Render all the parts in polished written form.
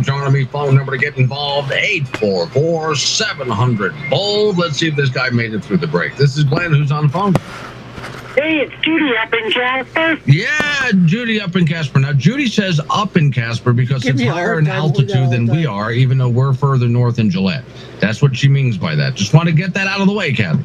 Joining me, phone number to get involved, 844-700-BOLD. Let's see if this guy made it through the break. This is Glenn, who's on the phone. Hey, it's Judy up in Casper. Yeah, Judy up in Casper. Now, Judy says up in Casper because it's higher in altitude than we are, even though we're further north in Gillette. That's what she means by that. Just want to get that out of the way, Kathy.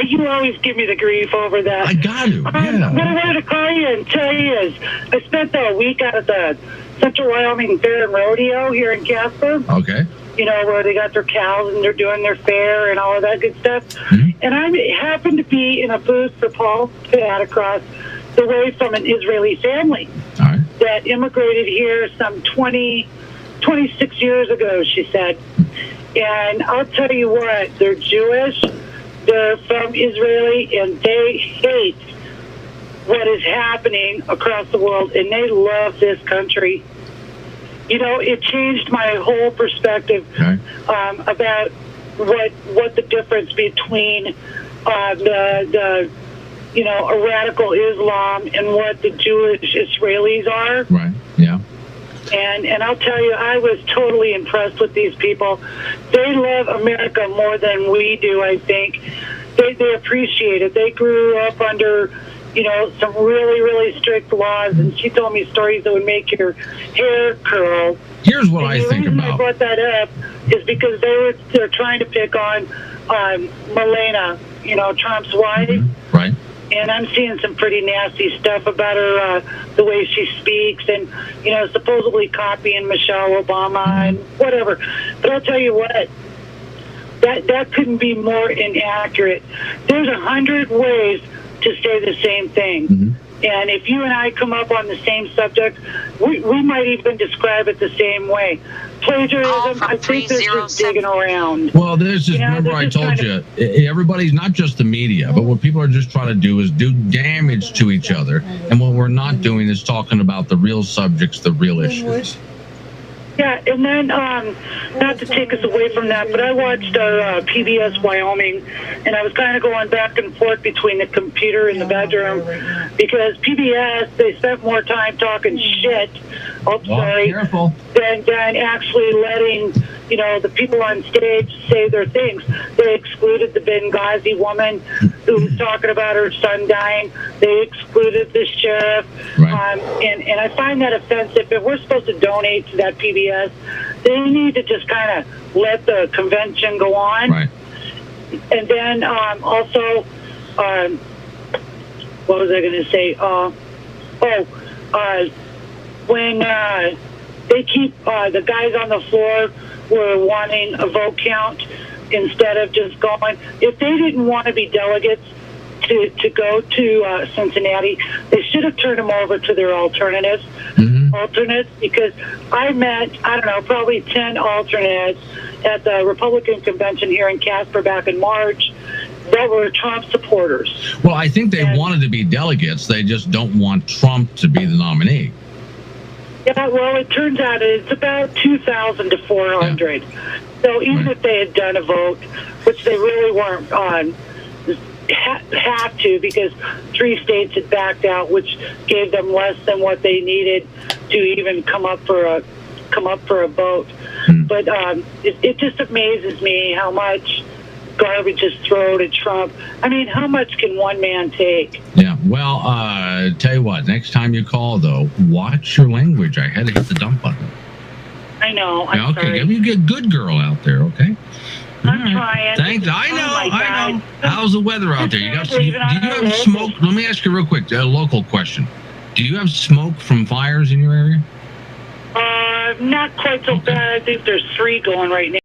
You always give me the grief over that. I got to, yeah. What I wanted to call you and tell you is I spent a week out at the Central Wyoming Fair and Rodeo here in Casper. Okay. You know, where they got their cows and they're doing their fair and all of that good stuff. Mm-hmm. And I happened to be in a booth for Paul Pat across the way from an Israeli family All right. that immigrated here some 26 years ago, she said. And I'll tell you what, they're Jewish, they're from Israeli, and they hate what is happening across the world, and they love this country. You know, it changed my whole perspective about what the difference between the you know, a radical Islam and what the Jewish Israelis are. Right, yeah. And I'll tell you, I was totally impressed with these people. They love America more than we do, I think. They appreciate it. They grew up under, you know, some really, really strict laws, and she told me stories that would make your hair curl. Here's what I think about. The reason I brought that up is because they're trying to pick on Melania, you know, Trump's wife. Mm-hmm. Right. And I'm seeing some pretty nasty stuff about her, the way she speaks, and, you know, supposedly copying Michelle Obama and whatever. But I'll tell you what, that couldn't be more inaccurate. There's 100 ways to say the same thing. Mm-hmm. And if you and I come up on the same subject, we might even describe it the same way. Plagiarism, I think they're just digging around. Well, there's just, remember I told you, everybody's not just the media, but what people are just trying to do is do damage to each other. And what we're not doing is talking about the real subjects, the real issues. Yeah, and then, not to take us away from that, but I watched PBS Wyoming, and I was kind of going back and forth between the computer and the bedroom, because PBS, they spent more time talking shit, than actually letting, you know, the people on stage say their things. They excluded the Benghazi woman who was talking about her son dying. They excluded the sheriff. Right. And I find that offensive. If we're supposed to donate to that PBS, they need to just kind of let the convention go on. Right. And then also, what was I going to say? When they keep the guys on the floor were wanting a vote count instead of just going. If they didn't want to be delegates to go to Cincinnati, they should have turned them over to their alternates, because I met, I don't know, probably 10 alternates at the Republican convention here in Casper back in March that were Trump supporters. Well, I think they wanted to be delegates. They just don't want Trump to be the nominee. Yeah, well, it turns out it's about 2,000 to 400. Yeah. So even if they had done a vote, which they really weren't on, have to, because 3 states had backed out, which gave them less than what they needed to even come up for a vote. But it just amazes me how much garbage is thrown at Trump. I mean, how much can one man take? Yeah, well, tell you what, next time you call, though, watch your language. I had to hit the dump button. I know, I'm sorry. You get a good girl out there, okay? I'm trying. Thanks. I know. How's the weather out there? Do you have smoke? Let me ask you real quick, a local question. Do you have smoke from fires in your area? Not quite so bad. I think there's 3 going right now.